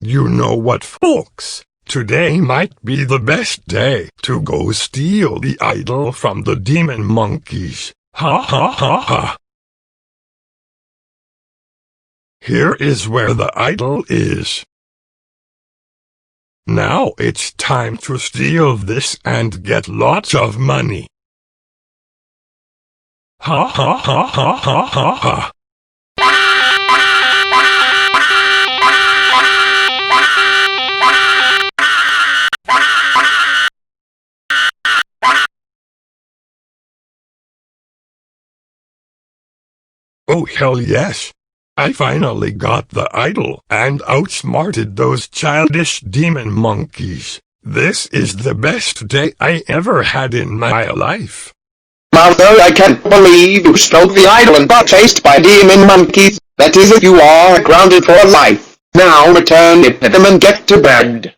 You know what, folks? Today might be the best day to go steal the idol from the demon monkeys. Ha ha ha ha. Here is where the idol is. Now it's time to steal this and get lots of money. Ha ha ha ha ha ha ha. Oh hell yes! I finally got the idol and outsmarted those childish demon monkeys. This is the best day I ever had in my life. Mother, I can't believe you stole the idol and got chased by demon monkeys. That is, if you are grounded for life. Now return it to them and get to bed.